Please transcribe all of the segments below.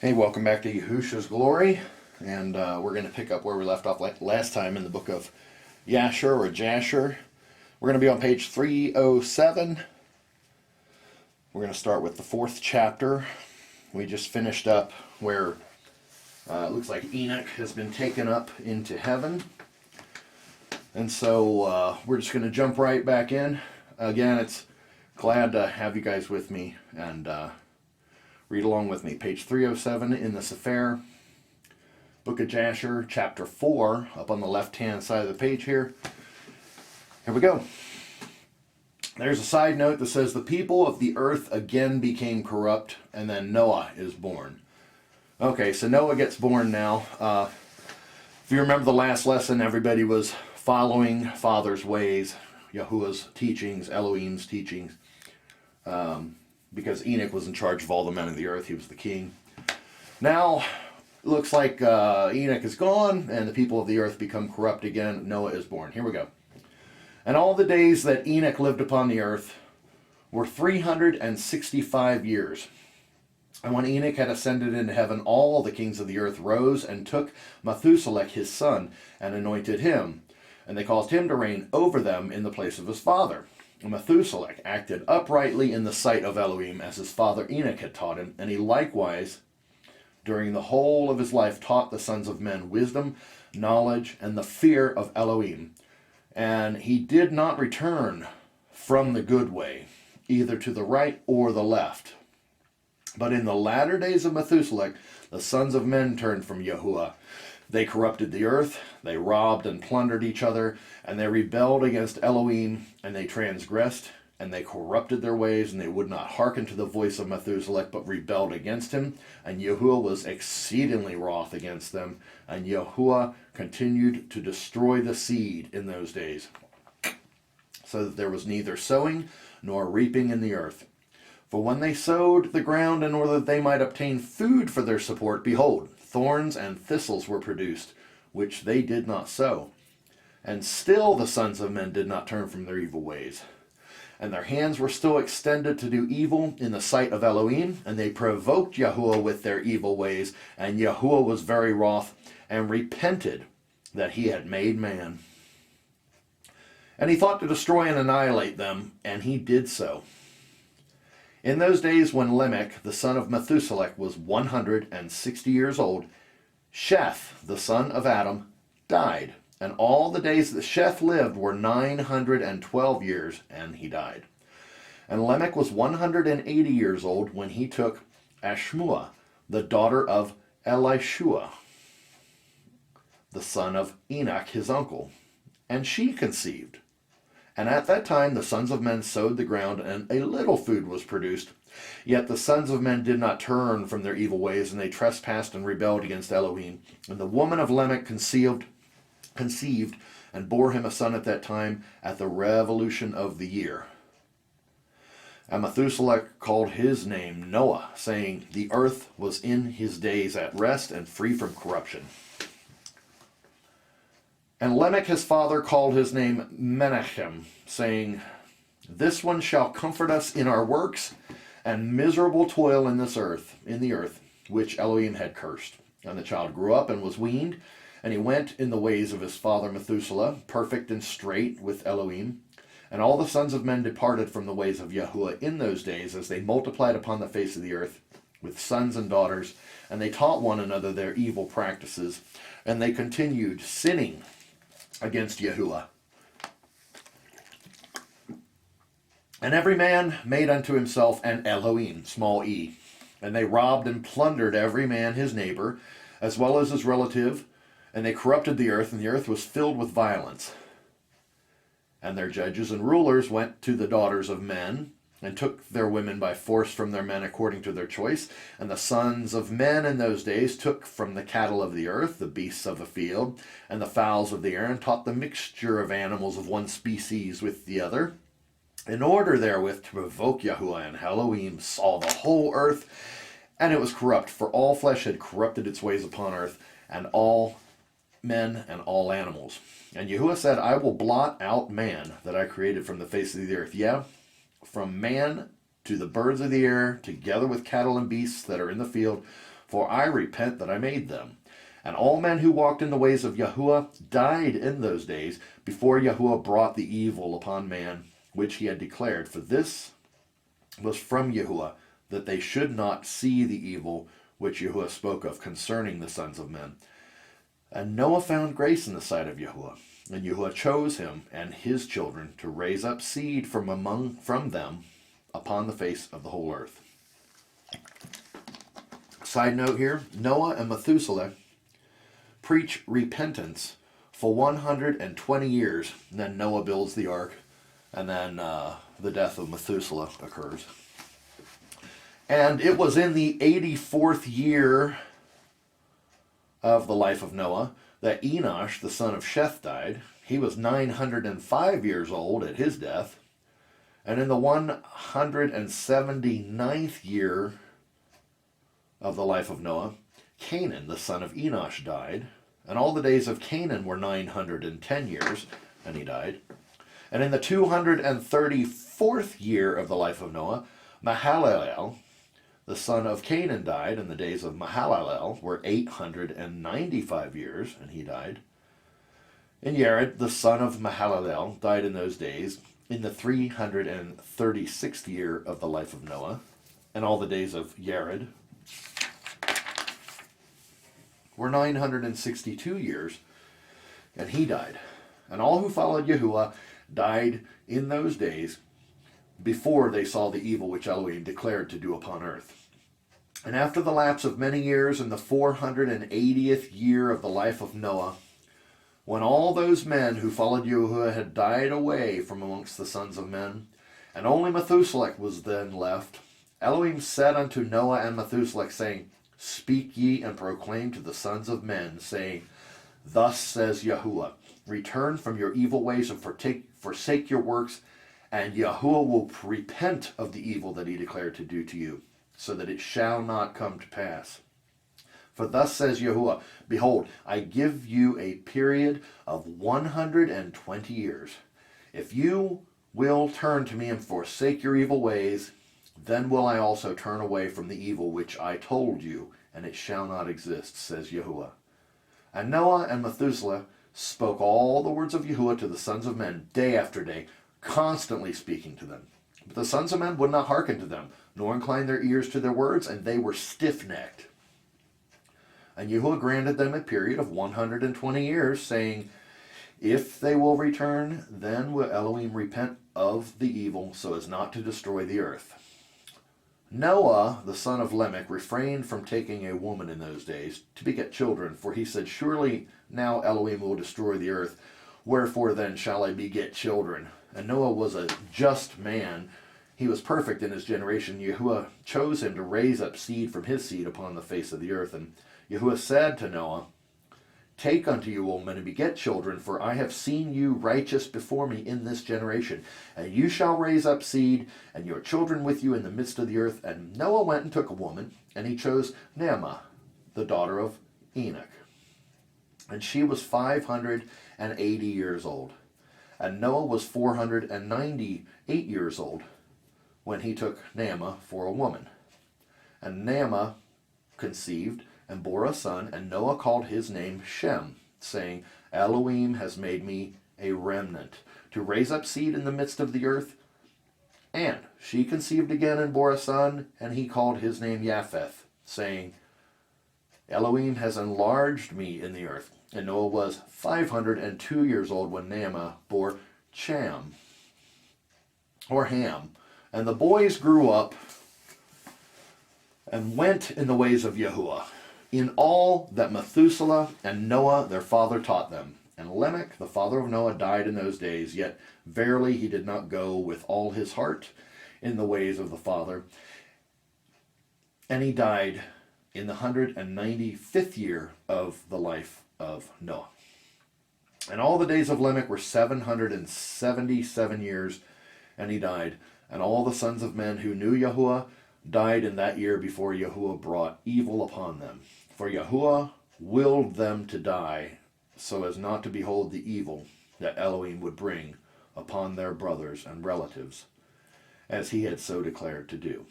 Hey, welcome back to Yehusha's Glory, and we're going to pick up where we left off last time in the book of Jasher or Jasher. We're going to be on page 307. We're going to start with the 4th chapter. We just finished up where it looks like Enoch has been taken up into heaven. And so we're just going to jump right back in. Again, it's glad to have you guys with me and read along with me. Page 307 in the Sefer, book of Jasher, chapter 4, up on the left-hand side of the page here. Here we go. There's a side note that says, the people of the earth again became corrupt, and then Noah is born. Okay, so Noah gets born now. If you remember the last lesson, everybody was following Father's ways, Yahuwah's teachings, Elohim's teachings. Because Enoch was in charge of all the men of the earth. He was the king. Now, it looks like Enoch is gone, and the people of the earth become corrupt again. Noah is born. Here we go. And all the days that Enoch lived upon the earth were 365 years. And when Enoch had ascended into heaven, all the kings of the earth rose and took Methuselah his son, and anointed him. And they caused him to reign over them in the place of his father. Methuselah acted uprightly in the sight of Elohim, as his father Enoch had taught him, and he likewise, during the whole of his life, taught the sons of men wisdom, knowledge, and the fear of Elohim. And he did not return from the good way, either to the right or the left. But in the latter days of Methuselah, the sons of men turned from Yahuwah. They corrupted the earth, they robbed and plundered each other, and they rebelled against Elohim, and they transgressed, and they corrupted their ways, and they would not hearken to the voice of Methuselah, but rebelled against him. And Yahuwah was exceedingly wroth against them, and Yahuwah continued to destroy the seed in those days, so that there was neither sowing nor reaping in the earth. For when they sowed the ground in order that they might obtain food for their support, behold, thorns and thistles were produced, which they did not sow. And still the sons of men did not turn from their evil ways. And their hands were still extended to do evil in the sight of Elohim, and they provoked Yahuwah with their evil ways, and Yahuwah was very wroth, and repented that he had made man. And he thought to destroy and annihilate them, and he did so. In those days when Lamech, the son of Methuselah, was 160 years old, Sheth, the son of Adam, died. And all the days that Sheth lived were 912 years, and he died. And Lamech was 180 years old when he took Ashmua, the daughter of Elishua, the son of Enoch, his uncle. And she conceived. And at that time the sons of men sowed the ground, and a little food was produced. Yet the sons of men did not turn from their evil ways, and they trespassed and rebelled against Elohim. And the woman of Lamech conceived, and bore him a son at that time, at the revolution of the year. And Methuselah called his name Noah, saying, the earth was in his days at rest, and free from corruption. And Lamech his father called his name Menachem, saying, this one shall comfort us in our works, and miserable toil in the earth, which Elohim had cursed. And the child grew up and was weaned, and he went in the ways of his father Methuselah, perfect and straight with Elohim. And all the sons of men departed from the ways of Yahuwah in those days, as they multiplied upon the face of the earth, with sons and daughters, and they taught one another their evil practices, and they continued sinning against Yahuwah. And every man made unto himself an Elohim, small e, and they robbed and plundered every man his neighbor, as well as his relative, and they corrupted the earth, and the earth was filled with violence. And their judges and rulers went to the daughters of men, and took their women by force from their men according to their choice. And the sons of men in those days took from the cattle of the earth, the beasts of the field, and the fowls of the air, and taught the mixture of animals of one species with the other, in order therewith to provoke Yahuwah. And Elohim saw the whole earth, and it was corrupt, for all flesh had corrupted its ways upon earth, and all men and all animals. And Yahuwah said, I will blot out man that I created from the face of the earth. Yeah, from man to the birds of the air, together with cattle and beasts that are in the field, for I repent that I made them. And all men who walked in the ways of Yahuwah died in those days, before Yahuwah brought the evil upon man, which he had declared. For this was from Yahuwah, that they should not see the evil which Yahuwah spoke of concerning the sons of men. And Noah found grace in the sight of Yahuwah, and Yahuwah chose him and his children to raise up seed from them upon the face of the whole earth. Side note here, Noah and Methuselah preach repentance for 120 years, and then Noah builds the ark, and then the death of Methuselah occurs. And it was in the 84th year of the life of Noah that Enosh, the son of Sheth, died. He was 905 years old at his death. And in the 179th year of the life of Noah, Canaan, the son of Enosh, died. And all the days of Canaan were 910 years, and he died. And in the 234th year of the life of Noah, Mahalalel, the son of Canaan, died, and the days of Mahalalel were 895 years, and he died. And Yared, the son of Mahalalel, died in those days, in the 336th year of the life of Noah. And all the days of Yared were 962 years, and he died. And all who followed Yahuwah died in those days, before they saw the evil which Elohim declared to do upon earth. And after the lapse of many years, in the 480th year of the life of Noah, when all those men who followed Yahuwah had died away from amongst the sons of men, and only Methuselah was then left, Elohim said unto Noah and Methuselah, saying, Speak ye and proclaim to the sons of men, saying, Thus says Yahuwah, Return from your evil ways and forsake your works, and Yahuwah will repent of the evil that he declared to do to you, so that it shall not come to pass. For thus says Yahuwah, Behold, I give you a period of 120 years. If you will turn to me and forsake your evil ways, then will I also turn away from the evil which I told you, and it shall not exist, says Yahuwah. And Noah and Methuselah spoke all the words of Yahuwah to the sons of men day after day, constantly speaking to them. But the sons of men would not hearken to them, nor incline their ears to their words, and they were stiff-necked. And Yahuwah granted them a period of 120 years, saying, If they will return, then will Elohim repent of the evil, so as not to destroy the earth. Noah, the son of Lamech, refrained from taking a woman in those days to beget children, for he said, Surely now Elohim will destroy the earth, wherefore then shall I beget children? And Noah was a just man. He was perfect in his generation. Yahuwah chose him to raise up seed from his seed upon the face of the earth. And Yahuwah said to Noah, Take unto you woman and beget children, for I have seen you righteous before me in this generation. And you shall raise up seed, and your children with you in the midst of the earth. And Noah went and took a woman, and he chose Naamah, the daughter of Enoch. And she was 580 years old. And Noah was 498 years old when he took Naamah for a woman. And Naamah conceived and bore a son, and Noah called his name Shem, saying, Elohim has made me a remnant, to raise up seed in the midst of the earth. And she conceived again and bore a son, and he called his name Japheth, saying, Elohim has enlarged me in the earth. And Noah was 502 years old when Naamah bore Ham. And the boys grew up and went in the ways of Yahuwah, in all that Methuselah and Noah their father taught them. And Lamech, the father of Noah, died in those days, yet verily he did not go with all his heart in the ways of the father. And he died in the 195th year of the life of Noah. And all the days of Lamech were 777 years, and he died. And all the sons of men who knew Yahuwah died in that year before Yahuwah brought evil upon them. For Yahuwah willed them to die, so as not to behold the evil that Elohim would bring upon their brothers and relatives, as he had so declared to do.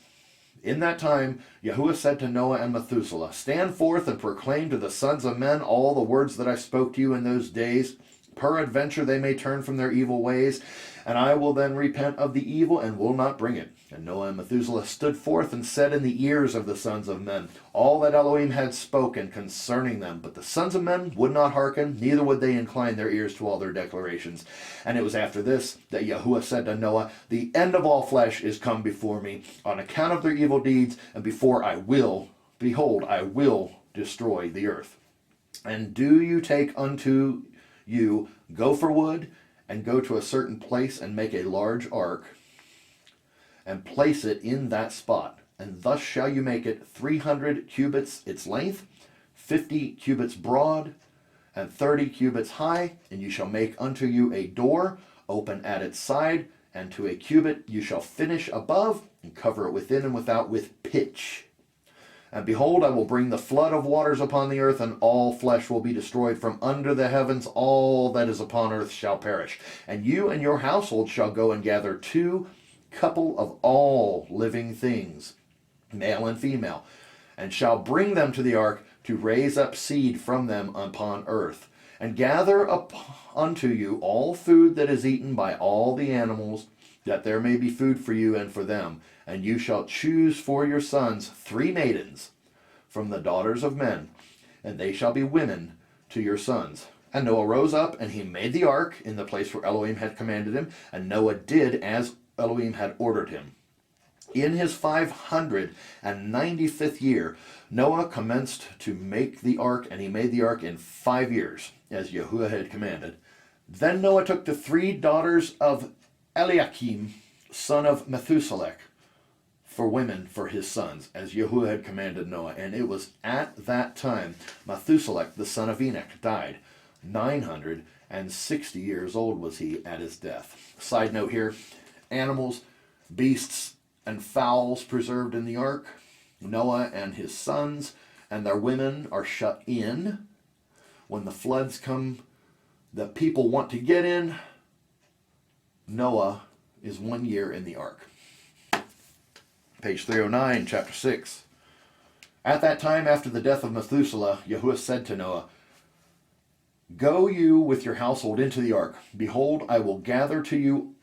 In that time, Yehusha said to Noah and Methuselah, stand forth and proclaim to the sons of men all the words that I spoke to you in those days. Peradventure they may turn from their evil ways, and I will then repent of the evil and will not bring it. And Noah and Methuselah stood forth and said in the ears of the sons of men all that Elohim had spoken concerning them. But the sons of men would not hearken, neither would they incline their ears to all their declarations. And it was after this that Yehusha said to Noah, the end of all flesh is come before me, on account of their evil deeds, and before I will, behold, I will destroy the earth. And do you take unto you gopher wood, and go to a certain place, and make a large ark, and place it in that spot. And thus shall you make it 300 cubits its length, 50 cubits broad, and 30 cubits high. And you shall make unto you a door, open at its side, and to a cubit you shall finish above, and cover it within and without with pitch. And behold, I will bring the flood of waters upon the earth, and all flesh will be destroyed from under the heavens. All that is upon earth shall perish. And you and your household shall go and gather 2 couple of all living things, male and female, and shall bring them to the ark to raise up seed from them upon earth. And gather up unto you all food that is eaten by all the animals, that there may be food for you and for them. And you shall choose for your sons 3 maidens from the daughters of men, and they shall be women to your sons. And Noah rose up, and he made the ark in the place where Elohim had commanded him, and Noah did as Elohim had ordered him. In his 595th year, Noah commenced to make the ark, and he made the ark in 5 years, as Yehusha had commanded. Then Noah took the 3 daughters of Eliakim, son of Methuselah, for women for his sons, as Yehusha had commanded Noah. And it was at that time Methuselah, the son of Enoch, died. 960 years old was he at his death. Side note here, animals, beasts, and fowls preserved in the ark. Noah and his sons and their women are shut in. When the floods come, the people want to get in. Noah is 1 year in the ark. Page 309, chapter 6. At that time, after the death of Methuselah, Yehusha said to Noah, go you with your household into the ark. Behold, I will gather to you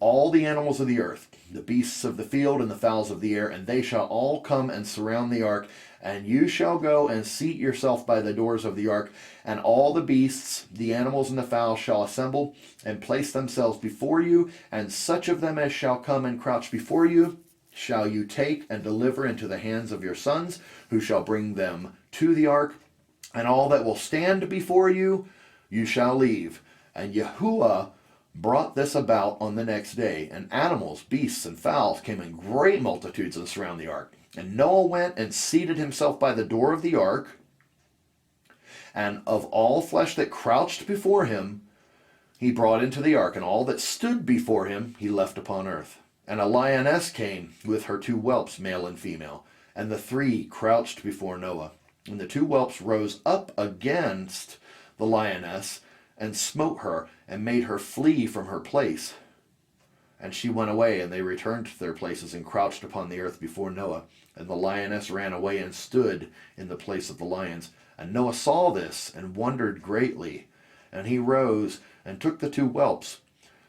all the animals of the earth, the beasts of the field and the fowls of the air, and they shall all come and surround the ark. And you shall go and seat yourself by the doors of the ark, and all the beasts, the animals, and the fowls shall assemble and place themselves before you, and such of them as shall come and crouch before you shall you take and deliver into the hands of your sons, who shall bring them to the ark, and all that will stand before you, you shall leave. And Yehusha brought this about on the next day, and animals, beasts, and fowls came in great multitudes and surrounded the ark. And Noah went and seated himself by the door of the ark, and of all flesh that crouched before him, he brought into the ark, and all that stood before him he left upon earth. And a lioness came with her 2 whelps, male and female, and the 3 crouched before Noah. And the 2 whelps rose up against the lioness, and smote her, and made her flee from her place. And she went away, and they returned to their places, and crouched upon the earth before Noah. And the lioness ran away, and stood in the place of the lions. And Noah saw this, and wondered greatly. And he rose, and took the 2 whelps,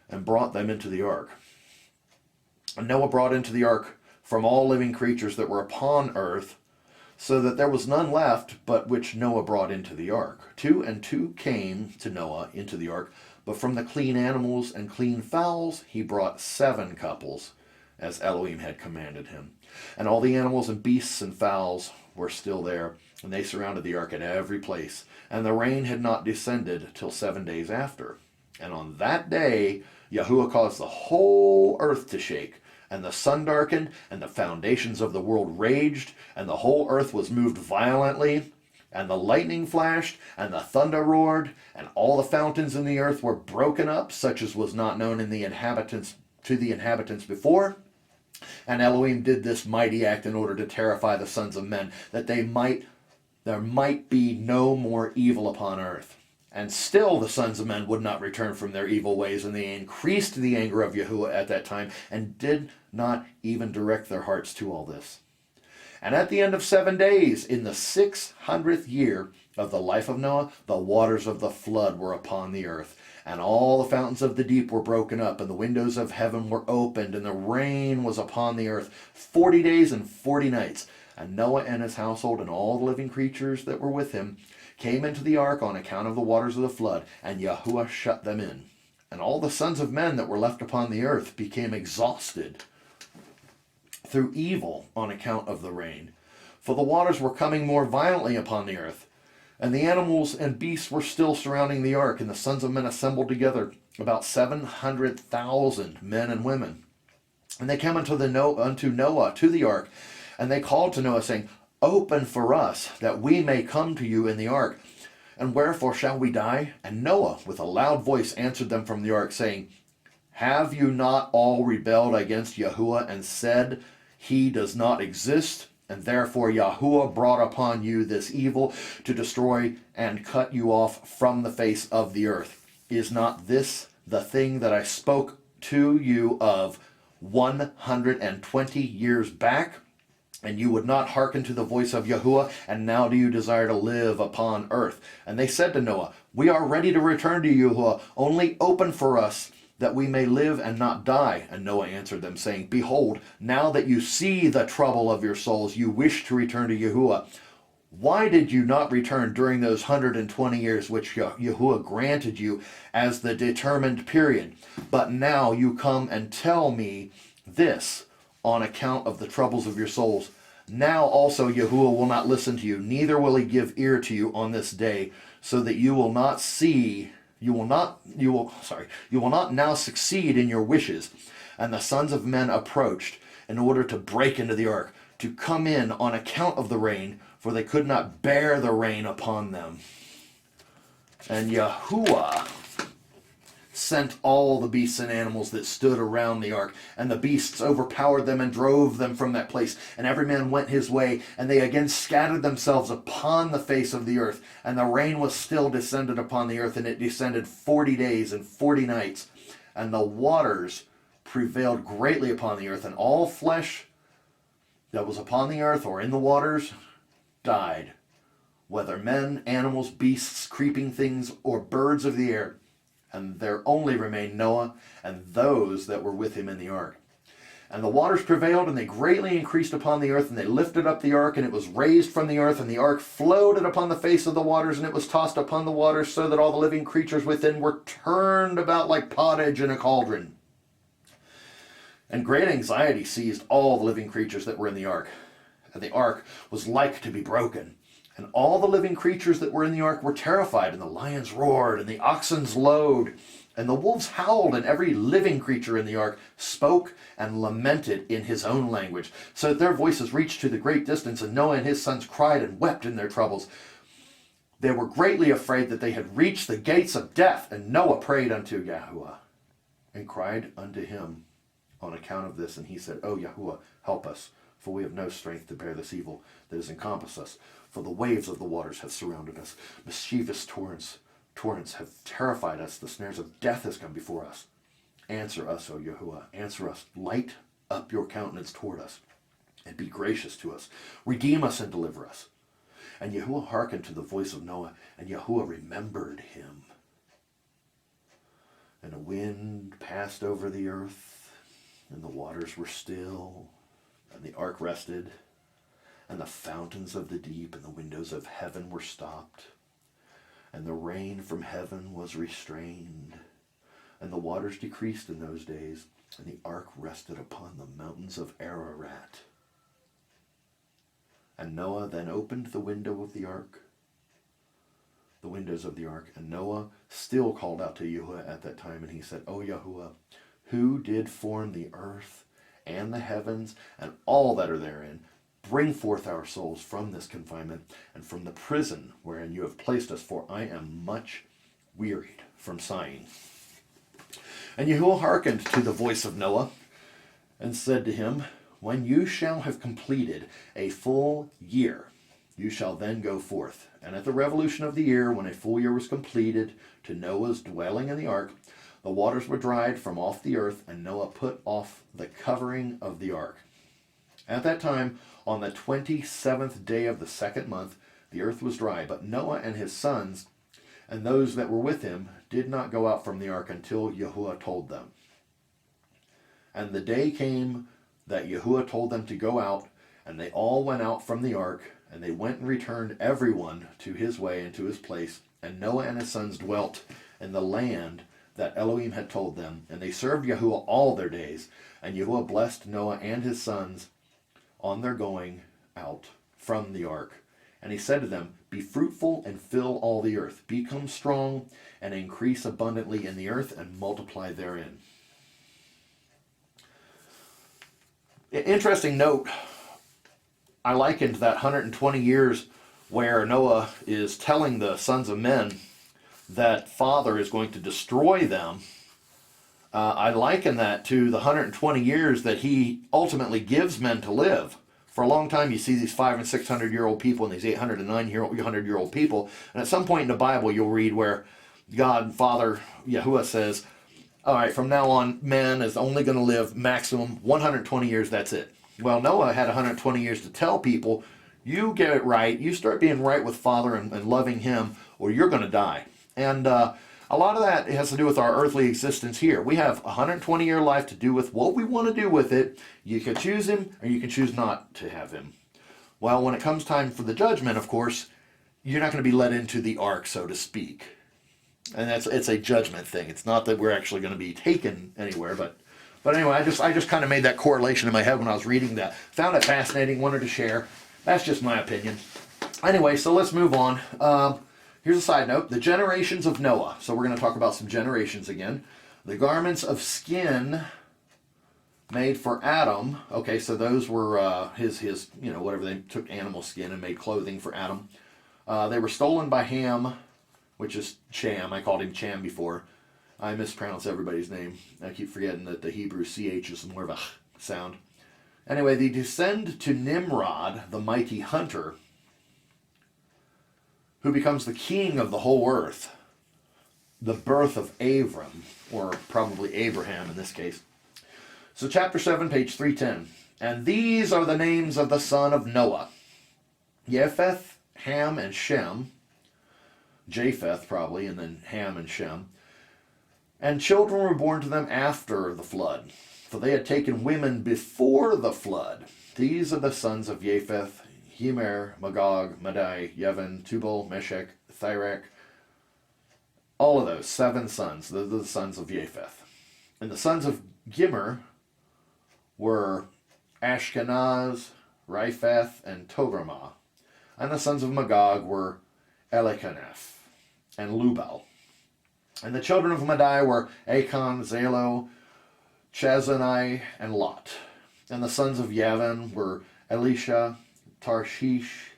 and brought them into the ark. And Noah brought into the ark from all living creatures that were upon earth, so that there was none left but which Noah brought into the ark. 2 and 2 came to Noah into the ark, but from the clean animals and clean fowls he brought 7 couples, as Elohim had commanded him. And all the animals and beasts and fowls were still there, and they surrounded the ark at every place. And the rain had not descended till 7 days after. And on that day Yehusha caused the whole earth to shake, and the sun darkened, and the foundations of the world raged, and the whole earth was moved violently, and the lightning flashed, and the thunder roared, and all the fountains in the earth were broken up, such as was not known to the inhabitants before. And Elohim did this mighty act in order to terrify the sons of men, that there might be no more evil upon earth. And still the sons of men would not return from their evil ways, and they increased the anger of Yehusha at that time, and did not even direct their hearts to all this. And at the end of 7 days, in the 600th year of the life of Noah, the waters of the flood were upon the earth, and all the fountains of the deep were broken up, and the windows of heaven were opened, and the rain was upon the earth 40 days and 40 nights. And Noah and his household and all the living creatures that were with him came into the ark on account of the waters of the flood, and Yahuwah shut them in. And all the sons of men that were left upon the earth became exhausted through evil on account of the rain. For the waters were coming more violently upon the earth, and the animals and beasts were still surrounding the ark, and the sons of men assembled together, about 700,000 men and women. And they came unto Noah to the ark, and they called to Noah, saying, Open for us, that we may come to you in the ark. And wherefore shall we die? And Noah with a loud voice answered them from the ark, saying, Have you not all rebelled against Yahuwah, and said, He does not exist? And therefore Yahuwah brought upon you this evil, to destroy and cut you off from the face of the earth. Is not this the thing that I spoke to you of 120 years back? And you would not hearken to the voice of Yahuwah, and now do you desire to live upon earth? And they said to Noah, We are ready to return to Yahuwah, only open for us, that we may live and not die. And Noah answered them, saying, Behold, now that you see the trouble of your souls, you wish to return to Yahuwah. Why did you not return during those 120 years which Yahuwah granted you as the determined period? But now you come and tell me this on account of the troubles of your souls. Now also Yahuwah will not listen to you, neither will he give ear to you on this day, so that you will not now succeed in your wishes. And the sons of men approached in order to break into the ark, to come in on account of the rain, for they could not bear the rain upon them. And Yahuwah sent all the beasts and animals that stood around the ark, and the beasts overpowered them and drove them from that place. And every man went his way, and they again scattered themselves upon the face of the earth. And the rain was still descended upon the earth, and it descended 40 days and 40 nights. And the waters prevailed greatly upon the earth, and all flesh that was upon the earth or in the waters died, whether men, animals, beasts, creeping things, or birds of the air. And there only remained Noah and those that were with him in the ark. And the waters prevailed, and they greatly increased upon the earth, and they lifted up the ark, and it was raised from the earth, and the ark floated upon the face of the waters, and it was tossed upon the waters, so that all the living creatures within were turned about like pottage in a cauldron. And great anxiety seized all the living creatures that were in the ark. And the ark was like to be broken. And all the living creatures that were in the ark were terrified, and the lions roared, and the oxen lowed, and the wolves howled, and every living creature in the ark spoke and lamented in his own language, so that their voices reached to the great distance, and Noah and his sons cried and wept in their troubles. They were greatly afraid that they had reached the gates of death, and Noah prayed unto Yahuwah, and cried unto him on account of this, and he said, O Yahuwah, help us, for we have no strength to bear this evil that has encompassed us. For the waves of the waters have surrounded us. Mischievous torrents have terrified us. The snares of death has come before us. Answer us, O Yahuwah. Answer us. Light up your countenance toward us, and be gracious to us. Redeem us and deliver us. And Yahuwah hearkened to the voice of Noah, and Yahuwah remembered him. And a wind passed over the earth, and the waters were still, and the ark rested. And the fountains of the deep and the windows of heaven were stopped, and the rain from heaven was restrained, and the waters decreased in those days, and the ark rested upon the mountains of Ararat. And Noah then opened the window of the ark, the windows of the ark, and Noah still called out to Yahuwah at that time, and he said, O Yahuwah, who did form the earth and the heavens and all that are therein, bring forth our souls from this confinement and from the prison wherein you have placed us, for I am much wearied from sighing. And Yahuwah hearkened to the voice of Noah, and said to him, When you shall have completed a full year, you shall then go forth. And at the revolution of the year, when a full year was completed to Noah's dwelling in the ark, the waters were dried from off the earth, and Noah put off the covering of the ark. At that time, on the 27th day of the second month, the earth was dry, but Noah and his sons and those that were with him did not go out from the ark until Yehusha told them. And the day came that Yehusha told them to go out, and they all went out from the ark, and they went and returned everyone to his way and to his place. And Noah and his sons dwelt in the land that Elohim had told them, and they served Yehusha all their days. And Yehusha blessed Noah and his sons on their going out from the ark. And he said to them, be fruitful and fill all the earth. Become strong and increase abundantly in the earth and multiply therein. Interesting note, I likened that 120 years where Noah is telling the sons of men that Father is going to destroy them. I liken that to the 120 years that he ultimately gives men to live. For a long time, you see these 500 and 600-year-old people and these 800 and 900-year-old people. And at some point in the Bible, you'll read where God, Father, Yehusha says, all right, from now on, man is only going to live maximum 120 years, that's it. Well, Noah had 120 years to tell people, you get it right, you start being right with Father and loving him, or you're going to die. And a lot of that has to do with our earthly existence here. We have a 120-year life to do with what we want to do with it. You can choose him, or you can choose not to have him. Well, when it comes time for the judgment, of course, you're not going to be let into the ark, so to speak. And it's a judgment thing. It's not that we're actually going to be taken anywhere, but anyway, I just kind of made that correlation in my head when I was reading that. Found it fascinating, wanted to share. That's just my opinion. Anyway, so let's move on. Here's a side note, the generations of Noah. So we're going to talk about some generations again. The garments of skin made for Adam. Okay, so those were his whatever, they took animal skin and made clothing for Adam. They were stolen by Ham, which is Cham. I called him Cham before. I mispronounce everybody's name. I keep forgetting that the Hebrew CH is more of a sound. Anyway, they descend to Nimrod, the mighty hunter, who becomes the king of the whole earth. The birth of Abram, or probably Abraham in this case. So chapter 7, page 310. And these are the names of the son of Noah. Japheth, Ham, and Shem. Japheth probably, and then Ham and Shem. And children were born to them after the flood, for they had taken women before the flood. These are the sons of Japheth, Hemer, Magog, Madai, Yevon, Tubal, Meshech, Thirek. All of those, 7 sons. Those are the sons of Japheth. And the sons of Gimmer were Ashkenaz, Riphath, and Togarmah. And the sons of Magog were Elikaneph and Lubal. And the children of Madai were Achan, Zalo, Chazanai, and Lot. And the sons of Yavin were Elisha, Tarshish,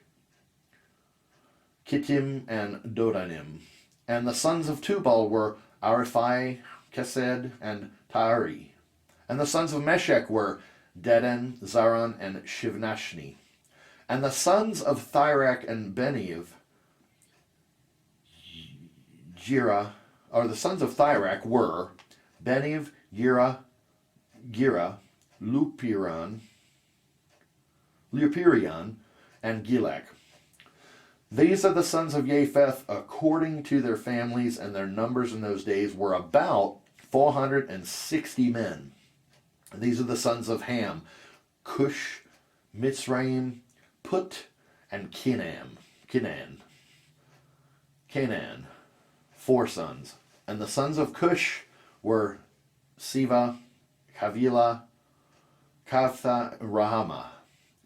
Kittim, and Dodanim. And the sons of Tubal were Ariphai, Kesed, and Taari. And the sons of Meshech were Dedan, Zaran, and Shivnashni. And the sons of Thirek and Beniv, the sons of Thirek were Beniv, Gira, Lupirion, and Gilak. These are the sons of Japheth according to their families, and their numbers in those days were about 460 men. And these are the sons of Ham, Cush, Mitzrayim, Put, and Canaan. 4 sons. And the sons of Cush were Siva, Kavila, Kavtha, Rahama,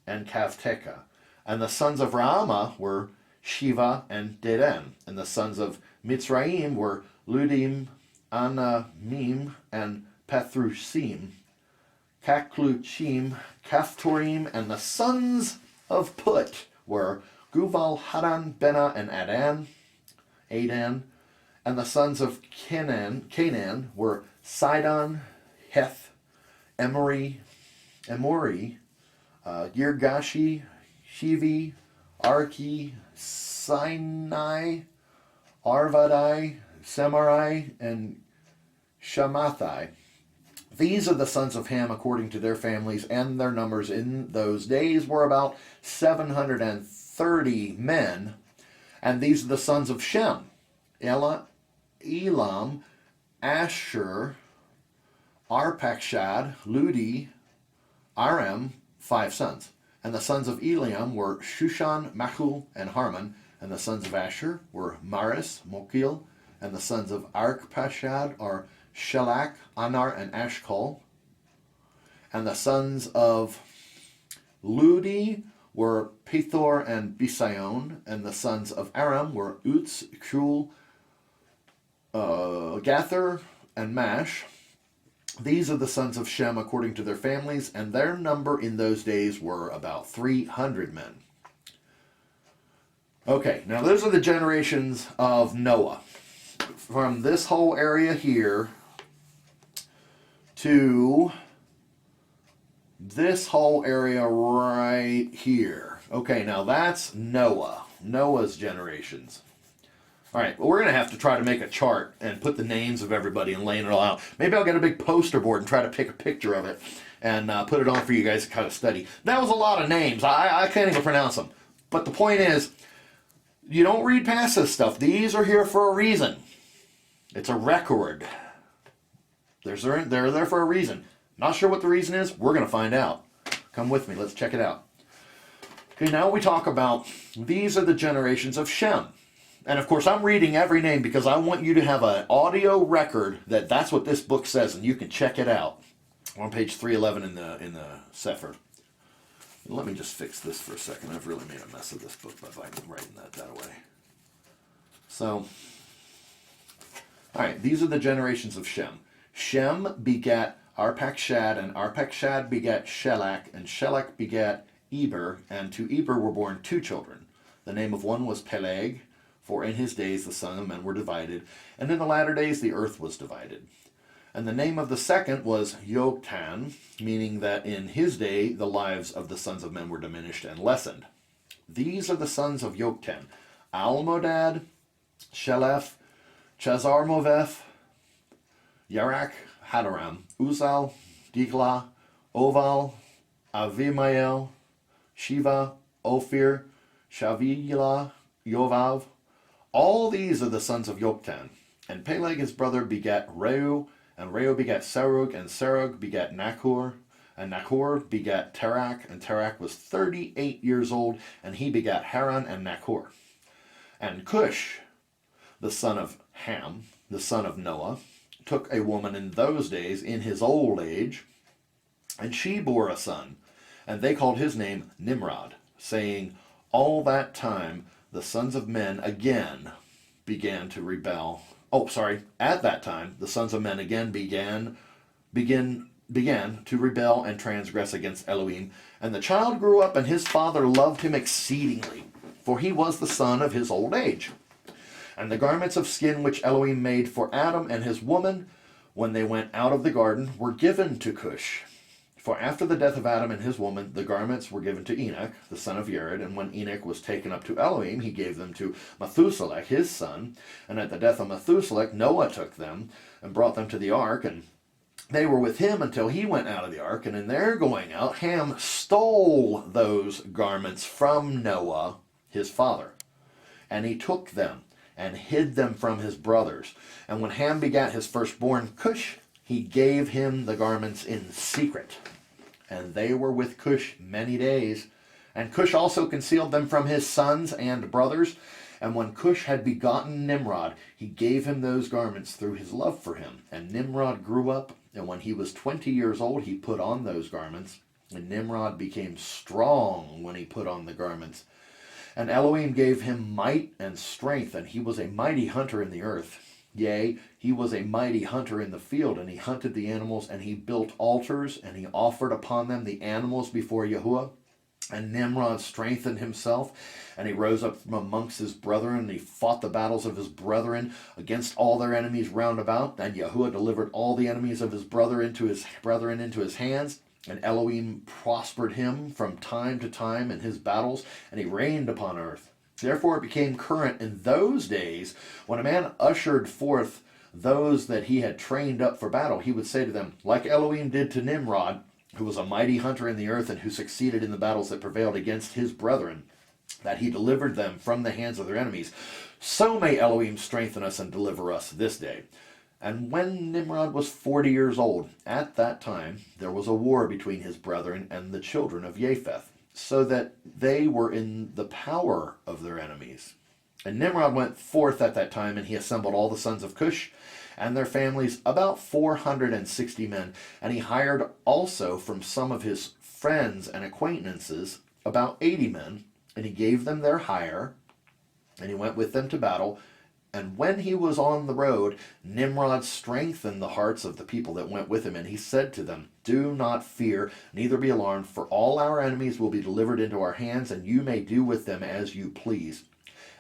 and Kavteka. And the sons of Rahama were Shiva and Dedan. And the sons of Mitzrayim were Ludim, Anamim, and Pathrusim, Kakluchim, Kaphtorim. And the sons of Put were Guval, Hadan, Bena, and Adan. And the sons of Canaan were Sidon, Heth, Emory, Girgashi, Shivi, Arki, Sinai, Arvadai, Semarai, and Shamathai. These are the sons of Ham according to their families, and their numbers in those days were about 730 men. And these are the sons of Shem: Elam, Asher, Arpachshad, Ludi, Aram, 5 sons. And the sons of Eliam were Shushan, Machul, and Harman. And the sons of Asher were Maris, Mokil. And the sons of Arpachshad are Shelach, Anar, and Ashkol. And the sons of Ludi were Pethor and Bisayon. And the sons of Aram were Utz, Shul, Gather, and Mash. These are the sons of Shem according to their families, and their number in those days were about 300 men. Okay, now those are the generations of Noah. From this whole area here to this whole area right here. Okay, now that's Noah. Noah's generations. All right, well, we're going to have to try to make a chart and put the names of everybody and laying it all out. Maybe I'll get a big poster board and try to pick a picture of it and put it on for you guys to kind of study. That was a lot of names. I can't even pronounce them. But the point is, you don't read past this stuff. These are here for a reason. It's a record. They're there for a reason. Not sure what the reason is. We're going to find out. Come with me. Let's check it out. Okay, now we talk about these are the generations of Shem. And of course, I'm reading every name because I want you to have an audio record that's what this book says, and you can check it out on page 311 in the Sefer. Let me just fix this for a second. I've really made a mess of this book by writing that away. So, all right, these are the generations of Shem. Shem begat Arpachshad, and Arpachshad begat Shelach, and Shelach begat Eber, and to Eber were born 2 children. The name of one was Peleg, for in his days the sons of men were divided, and in the latter days the earth was divided. And the name of the second was Yoktan, meaning that in his day the lives of the sons of men were diminished and lessened. These are the sons of Yoktan: Almodad, Shelef, Chazarmoveth, Yarak, Hadaram, Uzal, Dikla, Oval, Avimael, Shiva, Ophir, Shavila, Yovav. All these are the sons of Yoktan. And Peleg his brother begat Reu, and Reu begat Serug, and Serug begat Nachor, and Nachor begat Terach, and Terach was 38 years old, and he begat Haran and Nachor. And Cush, the son of Ham, the son of Noah, took a woman in those days in his old age, and she bore a son, and they called his name Nimrod, saying, all that time the sons of men again began to rebel. At that time the sons of men again began to rebel and transgress against Elohim. And the child grew up, and his father loved him exceedingly, for he was the son of his old age. And the garments of skin which Elohim made for Adam and his woman, when they went out of the garden, were given to Cush. For after the death of Adam and his woman, the garments were given to Enoch, the son of Yared, and when Enoch was taken up to Elohim, he gave them to Methuselah, his son. And at the death of Methuselah, Noah took them and brought them to the ark, and they were with him until he went out of the ark. And in their going out, Ham stole those garments from Noah, his father. And he took them and hid them from his brothers. And when Ham begat his firstborn, Cush, he gave him the garments in secret. And they were with Cush many days. And Cush also concealed them from his sons and brothers. And when Cush had begotten Nimrod, he gave him those garments through his love for him. And Nimrod grew up, and when he was 20 years old, he put on those garments. And Nimrod became strong when he put on the garments. And Elohim gave him might and strength, and he was a mighty hunter in the earth. Yea, he was a mighty hunter in the field, and he hunted the animals, and he built altars, and he offered upon them the animals before Yahuwah. And Nimrod strengthened himself, and he rose up from amongst his brethren, and he fought the battles of his brethren against all their enemies round about. And Yahuwah delivered all the enemies of his brethren into his hands. And Elohim prospered him from time to time in his battles, and he reigned upon earth. Therefore it became current in those days, when a man ushered forth those that he had trained up for battle, he would say to them, like Elohim did to Nimrod, who was a mighty hunter in the earth and who succeeded in the battles that prevailed against his brethren, that he delivered them from the hands of their enemies, so may Elohim strengthen us and deliver us this day. And when Nimrod was 40 years old, at that time there was a war between his brethren and the children of Japheth, so that they were in the power of their enemies. And Nimrod went forth at that time, and he assembled all the sons of Cush and their families, about 460 men. And he hired also from some of his friends and acquaintances about 80 men, and he gave them their hire, and he went with them to battle. And when he was on the road, Nimrod strengthened the hearts of the people that went with him, and he said to them, do not fear, neither be alarmed, for all our enemies will be delivered into our hands, and you may do with them as you please.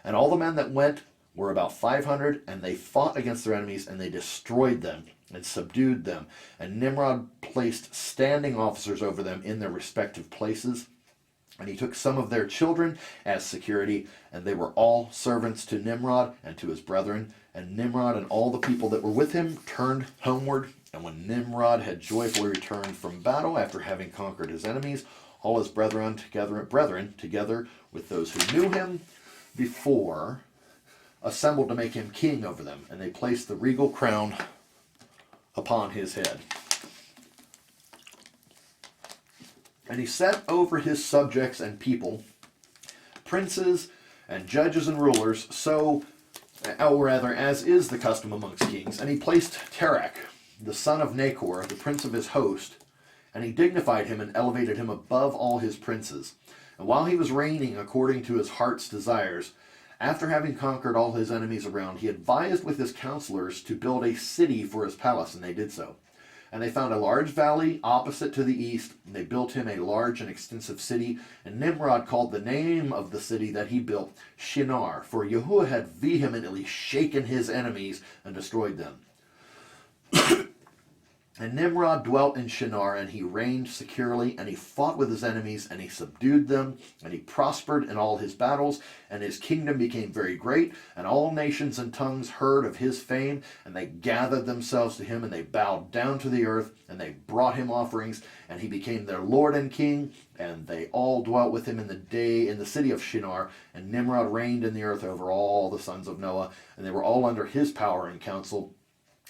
And all the men that went were about 500, and they fought against their enemies, and they destroyed them and subdued them. And Nimrod placed standing officers over them in their respective places. And he took some of their children as security, and they were all servants to Nimrod and to his brethren. And Nimrod and all the people that were with him turned homeward. And when Nimrod had joyfully returned from battle after having conquered his enemies, all his brethren together with those who knew him before, assembled to make him king over them. And they placed the regal crown upon his head. And he set over his subjects and people, princes and judges and rulers, as is the custom amongst kings. And he placed Terach, the son of Nachor, the prince of his host, and he dignified him and elevated him above all his princes. And while he was reigning according to his heart's desires, after having conquered all his enemies around, he advised with his counselors to build a city for his palace, and they did so. And they found a large valley opposite to the east, and they built him a large and extensive city. And Nimrod called the name of the city that he built Shinar, for Yehusha had vehemently shaken his enemies and destroyed them. And Nimrod dwelt in Shinar, and he reigned securely, and he fought with his enemies, and he subdued them, and he prospered in all his battles, and his kingdom became very great, and all nations and tongues heard of his fame, and they gathered themselves to him, and they bowed down to the earth, and they brought him offerings, and he became their lord and king, and they all dwelt with him in the city of Shinar, and Nimrod reigned in the earth over all the sons of Noah, and they were all under his power and counsel,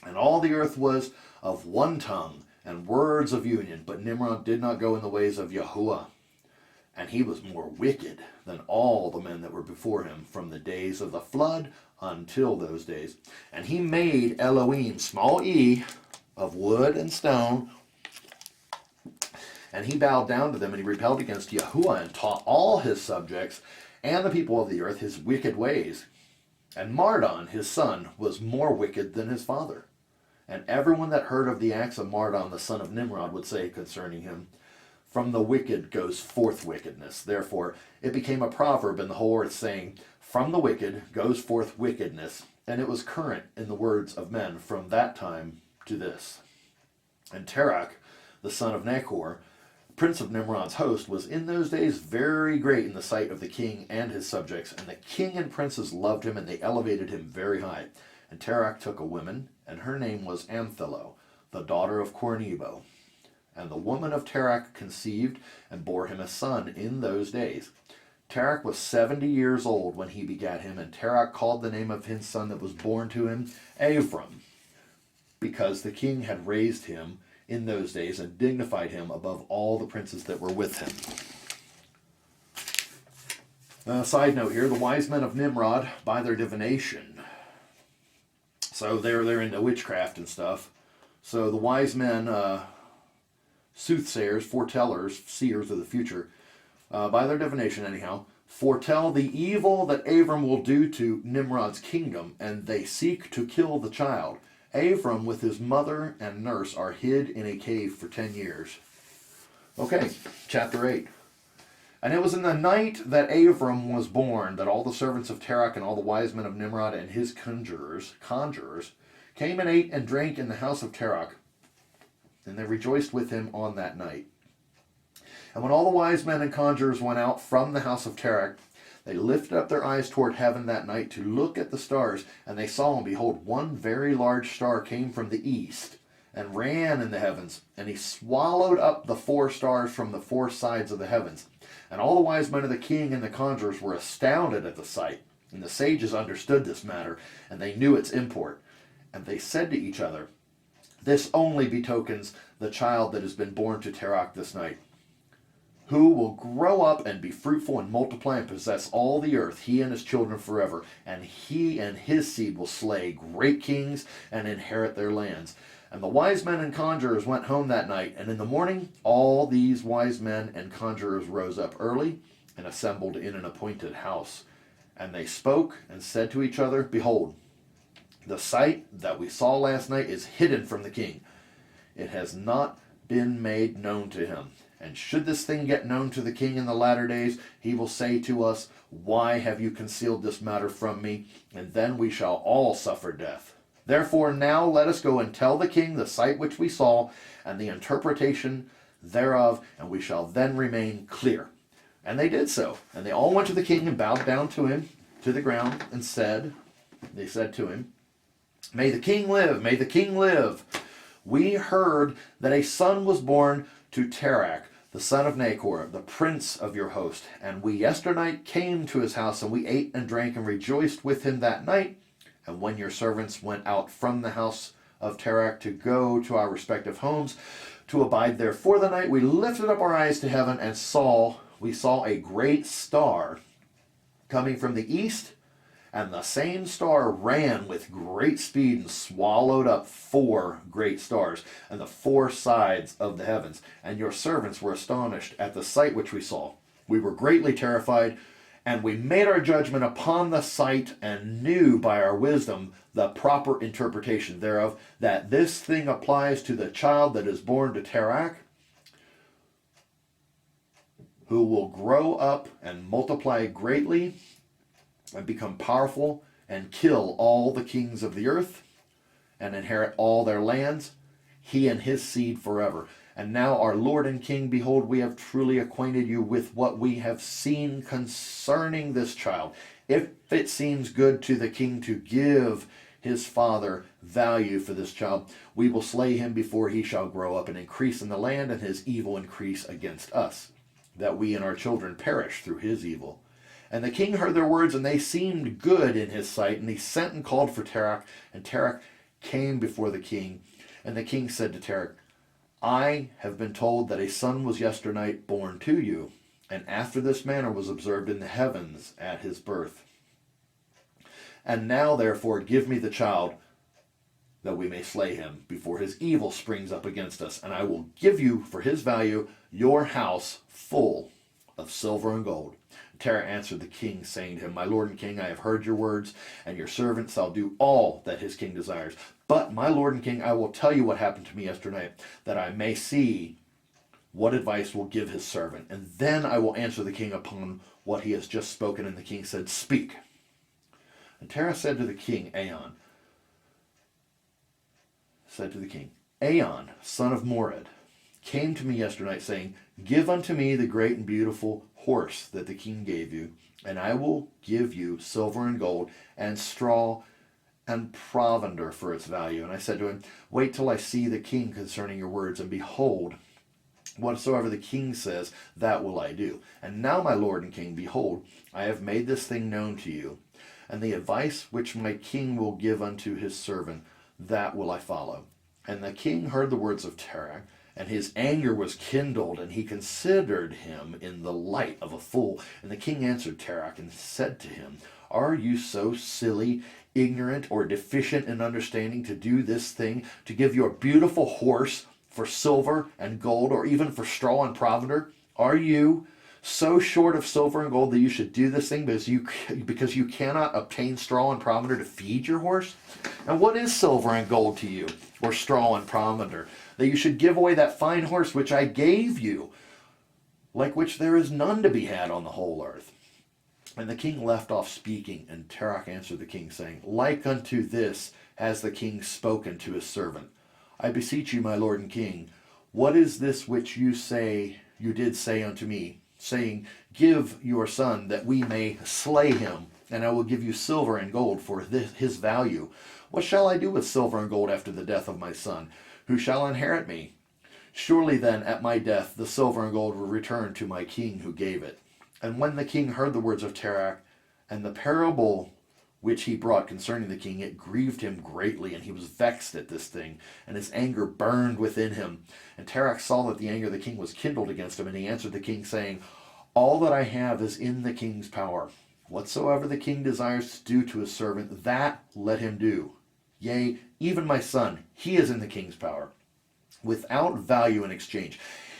and all the earth was of one tongue and words of union. But Nimrod did not go in the ways of Yehusha, and he was more wicked than all the men that were before him from the days of the flood until those days. And he made Elohim, small e, of wood and stone, and he bowed down to them, and he rebelled against Yehusha and taught all his subjects and the people of the earth his wicked ways. And Mardon, his son, was more wicked than his father. And everyone that heard of the acts of Mardon, the son of Nimrod, would say concerning him, from the wicked goes forth wickedness. Therefore it became a proverb in the whole earth, saying, from the wicked goes forth wickedness. And it was current in the words of men from that time to this. And Terach, the son of Nachor, prince of Nimrod's host, was in those days very great in the sight of the king and his subjects. And the king and princes loved him, and they elevated him very high. And Terach took a woman, and her name was Amphilo, the daughter of Cornebo. And the woman of Terach conceived and bore him a son in those days. Terach was 70 years old when he begat him, and Terach called the name of his son that was born to him Abram, because the king had raised him in those days and dignified him above all the princes that were with him. Side note here, the wise men of Nimrod, by their divination. So they're into witchcraft and stuff. So the wise men, soothsayers, foretellers, seers of the future, by their divination anyhow, foretell the evil that Abram will do to Nimrod's kingdom, and they seek to kill the child. Abram with his mother and nurse are hid in a cave for 10 years. Okay, chapter 8. And it was in the night that Abram was born that all the servants of Terach and all the wise men of Nimrod and his conjurers came and ate and drank in the house of Terach, and they rejoiced with him on that night. And when all the wise men and conjurers went out from the house of Terach, They lifted up their eyes toward heaven that night to look at the stars, and they saw, and behold, one very large star came from the east, and ran in the heavens, and he swallowed up the 4 stars from the 4 sides of the heavens. And all the wise men of the king and the conjurers were astounded at the sight. And the sages understood this matter, and they knew its import. And they said to each other, "This only betokens the child that has been born to Terach this night, who will grow up and be fruitful and multiply and possess all the earth, he and his children forever. And he and his seed will slay great kings and inherit their lands." And the wise men and conjurers went home that night, and in the morning all these wise men and conjurers rose up early and assembled in an appointed house. And they spoke and said to each other, "Behold, the sight that we saw last night is hidden from the king. It has not been made known to him. And should this thing get known to the king in the latter days, he will say to us, 'Why have you concealed this matter from me?' And then we shall all suffer death. Therefore now let us go and tell the king the sight which we saw, and the interpretation thereof, and we shall then remain clear." And they did so. And they all went to the king and bowed down to him to the ground, and they said to him, "May the king live, may the king live. We heard that a son was born to Terach, the son of Nachor, the prince of your host. And we yesternight came to his house, and we ate and drank and rejoiced with him that night. And when your servants went out from the house of Terach to go to our respective homes, to abide there for the night, we lifted up our eyes to heaven and we saw a great star coming from the east, and the same star ran with great speed and swallowed up 4 great stars and the 4 sides of the heavens. And your servants were astonished at the sight which we saw. We were greatly terrified, and we made our judgment upon the sight, and knew by our wisdom the proper interpretation thereof, that this thing applies to the child that is born to Terach, who will grow up and multiply greatly and become powerful and kill all the kings of the earth and inherit all their lands, he and his seed forever. And now, our Lord and King, behold, we have truly acquainted you with what we have seen concerning this child. If it seems good to the king to give his father value for this child, we will slay him before he shall grow up and increase in the land, and his evil increase against us, that we and our children perish through his evil. And the king heard their words, and they seemed good in his sight. And he sent and called for Terach, and Terach came before the king. And the king said to Terach, "I have been told that a son was yesternight born to you, and after this manner was observed in the heavens at his birth. And now, therefore, give me the child, that we may slay him, before his evil springs up against us. And I will give you for his value your house full of silver and gold." Terah answered the king, saying to him, "My lord and king, I have heard your words, and your servant shall do all that his king desires. But, my lord and king, I will tell you what happened to me yesternight, that I may see what advice will give his servant. And then I will answer the king upon what he has just spoken." And the king said, "Speak." And Terah said to the king, Aon, son of Mored, came to me yesternight, saying, "Give unto me the great and beautiful horse that the king gave you, and I will give you silver and gold, and straw and provender for its value." And I said to him, "Wait till I see the king concerning your words, and behold, whatsoever the king says, that will I do. And now, my lord and king, behold, I have made this thing known to you, and the advice which my king will give unto his servant, that will I follow." And the king heard the words of Terah, and his anger was kindled, and he considered him in the light of a fool. And the king answered Terah and said to him, "Are you so silly, ignorant, or deficient in understanding to do this thing, to give your beautiful horse for silver and gold, or even for straw and provender? Are you so short of silver and gold that you should do this thing because you cannot obtain straw and provender to feed your horse? And what is silver and gold to you, or straw and provender, that you should give away that fine horse which I gave you, like which there is none to be had on the whole earth?" And the king left off speaking, and Terah answered the king, saying, "Like unto this has the king spoken to his servant. I beseech you, my lord and king, what is this which you did say unto me? saying, "Give your son that we may slay him, and I will give you silver and gold for his value. What shall I do with silver and gold after the death of my son? Who shall inherit me? Surely then at my death the silver and gold will return to my king who gave it." And when the king heard the words of Terach and the parable which he brought concerning the king, it grieved him greatly, and he was vexed at this thing, and his anger burned within him. And Terach saw that the anger of the king was kindled against him, and he answered the king, saying, "All that I have is in the king's power. Whatsoever the king desires to do to his servant, that let him do. Yea, even my son, he is in the king's power, without value in exchange.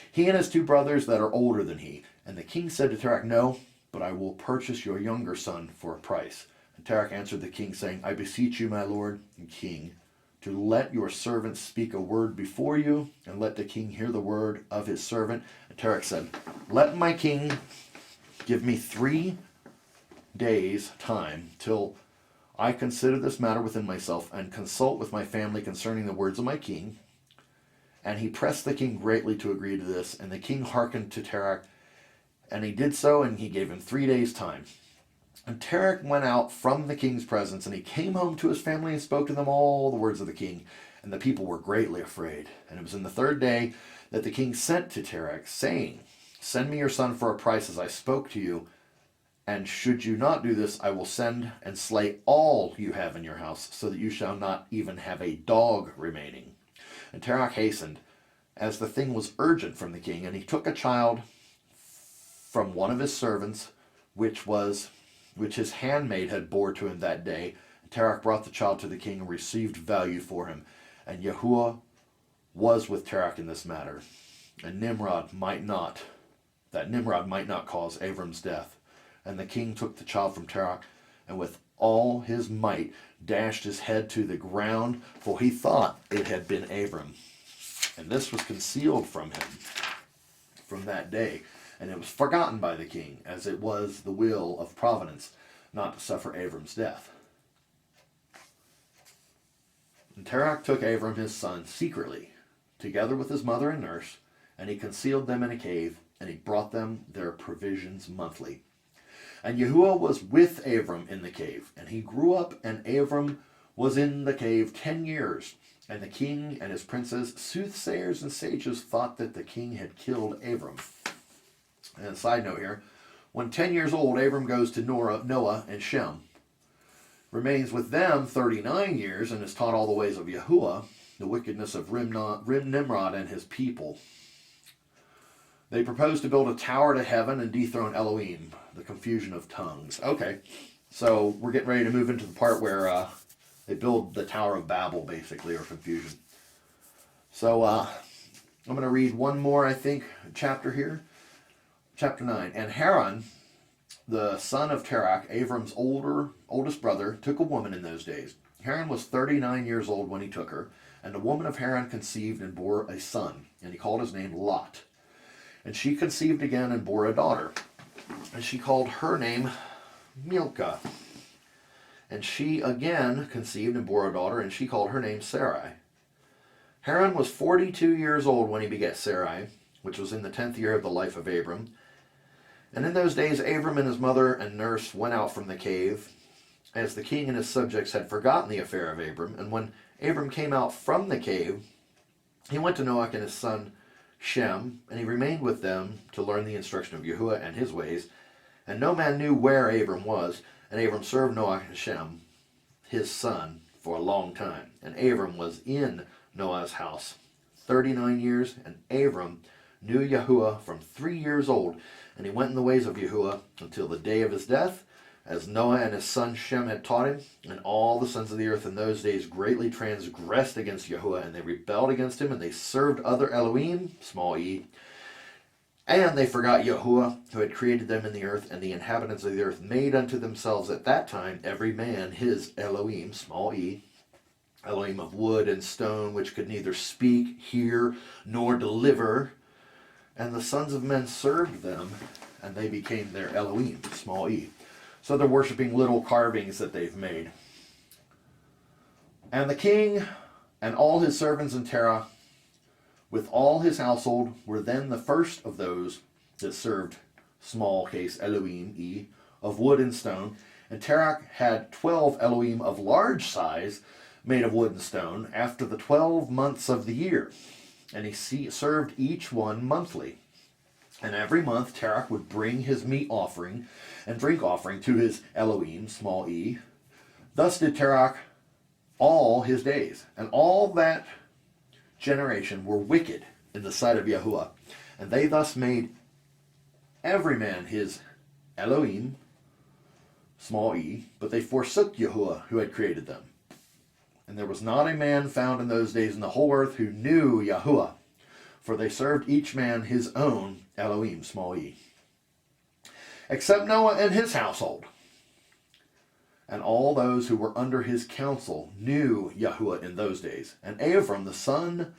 He and his 2 brothers that are older than he." And the king said to Terach, "No, but I will purchase your younger son for a price." And Terach answered the king, saying, "I beseech you, my lord and king, to let your servant speak a word before you, and let the king hear the word of his servant." And Terach said, "Let my king give me 3 days' time till I consider this matter within myself, and consult with my family concerning the words of my king." And he pressed the king greatly to agree to this, and the king hearkened to Terach, and he did so, and he gave him 3 days' time. And Terach went out from the king's presence, and he came home to his family and spoke to them all the words of the king. And the people were greatly afraid. And it was in the 3rd day that the king sent to Terach, saying, "Send me your son for a price, as I spoke to you. And should you not do this, I will send and slay all you have in your house, so that you shall not even have a dog remaining." And Terach hastened, as the thing was urgent from the king, and he took a child from one of his servants, which his handmaid had bore to him that day. And Terach brought the child to the king and received value for him. And Yehusha was with Terach in this matter, and Nimrod might not cause Abram's death. And the king took the child from Terach, and with all his might dashed his head to the ground, for he thought it had been Abram. And this was concealed from him from that day, and it was forgotten by the king, as it was the will of providence not to suffer Abram's death. And Terach took Abram his son secretly, together with his mother and nurse, and he concealed them in a cave, and he brought them their provisions monthly. And Yehusha was with Abram in the cave, and he grew up, and Abram was in the cave 10 years. And the king and his princes, soothsayers and sages, thought that the king had killed Abram. And a side note here, when 10 years old, Abram goes to Noah and Shem, remains with them 39 years, and is taught all the ways of Yehusha, the wickedness of Nimrod and his people. They propose to build a tower to heaven and dethrone Elohim, the confusion of tongues. Okay, so we're getting ready to move into the part where they build the Tower of Babel, basically, or confusion. So I'm going to read one more, I think, chapter here. Chapter 9. And Haran, the son of Terach, Abram's oldest brother, took a woman in those days. Haran was 39 years old when he took her, and the woman of Haran conceived and bore a son, and he called his name Lot. And she conceived again and bore a daughter, and she called her name Milcah. And she again conceived and bore a daughter, and she called her name Sarai. Haran was 42 years old when he begat Sarai, which was in the 10th year of the life of Abram. And in those days Abram and his mother and nurse went out from the cave, as the king and his subjects had forgotten the affair of Abram. And when Abram came out from the cave, he went to Noach and his son Shem, and he remained with them to learn the instruction of Yehusha and his ways. And no man knew where Abram was. And Abram served Noach and Shem, his son, for a long time. And Abram was in Noah's house 39 years, and Abram knew Yehusha from 3 years old, and he went in the ways of Yehusha until the day of his death, as Noah and his son Shem had taught him. And all the sons of the earth in those days greatly transgressed against Yehusha, and they rebelled against him, and they served other Elohim, small e, and they forgot Yehusha, who had created them in the earth. And the inhabitants of the earth made unto themselves at that time every man his Elohim, small e, Elohim of wood and stone, which could neither speak, hear, nor deliver. And the sons of men served them, and they became their Elohim, small e. So they're worshiping little carvings that they've made. And the king and all his servants in Terah, with all his household, were then the first of those that served small case Elohim, E, of wood and stone. And Terach had 12 Elohim of large size, made of wood and stone, after the 12 months of the year. And he served each one monthly. And every month Terach would bring his meat offering and drink offering to his Elohim, small e. Thus did Terach all his days. And all that generation were wicked in the sight of Yahuwah. And they thus made every man his Elohim, small e, but they forsook Yahuwah who had created them. And there was not a man found in those days in the whole earth who knew Yahuwah, for they served each man his own Elohim, small e, except Noah and his household. And all those who were under his counsel knew Yahuwah in those days. And Abram, the son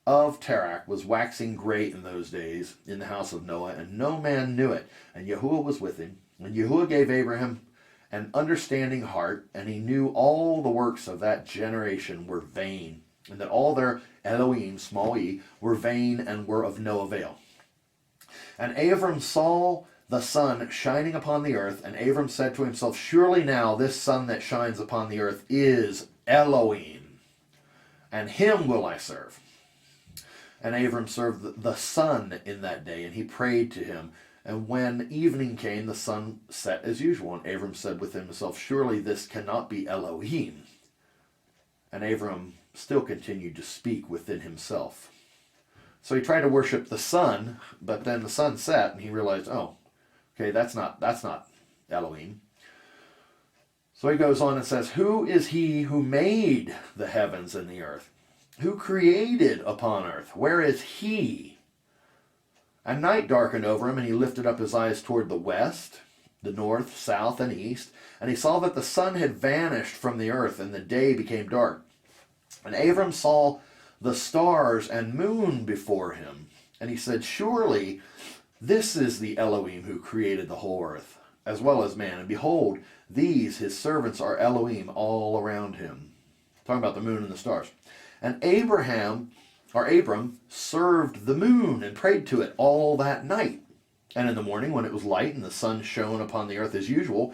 of Terach, was waxing great in those days in the house of Noah, and no man knew it. And Yahuwah was with him. And Yahuwah gave Abraham an understanding heart, and he knew all the works of that generation were vain, and that all their Elohim, small e, were vain and were of no avail. And Abram saw the sun shining upon the earth, and Abram said to himself, surely now this sun that shines upon the earth is Elohim, and him will I serve. And Abram served the sun in that day, and he prayed to him. And when evening came, the sun set as usual. And Abram said within himself, surely this cannot be Elohim. And Abram still continued to speak within himself. So he tried to worship the sun, but then the sun set, and he realized, oh, okay, that's not Elohim. So he goes on and says, who is he who made the heavens and the earth? Who created upon earth? Where is he? And night darkened over him, and he lifted up his eyes toward the west, the north, south, and east. And he saw that the sun had vanished from the earth, and the day became dark. And Abram saw the stars and moon before him. And he said, surely this is the Elohim who created the whole earth, as well as man. And behold, these his servants are Elohim all around him. Talking about the moon and the stars. And Abram served the moon and prayed to it all that night. And in the morning, when it was light and the sun shone upon the earth as usual,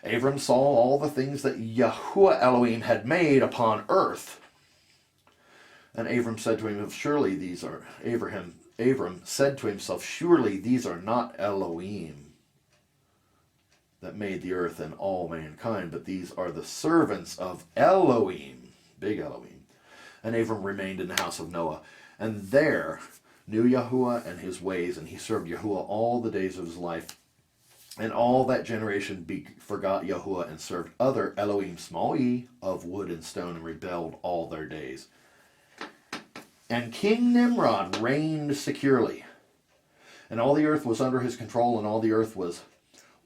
Abram saw all the things that Yahuwah Elohim had made upon earth. And Abram said to him, surely these are Abram said to himself, surely these are not Elohim that made the earth and all mankind, but these are the servants of Elohim, big Elohim. And Abram remained in the house of Noah, and there knew Yahuwah and his ways, and he served Yahuwah all the days of his life. And all that generation forgot Yahuwah and served other Elohim, small e, of wood and stone, and rebelled all their days. And King Nimrod reigned securely, and all the earth was under his control, and all the earth was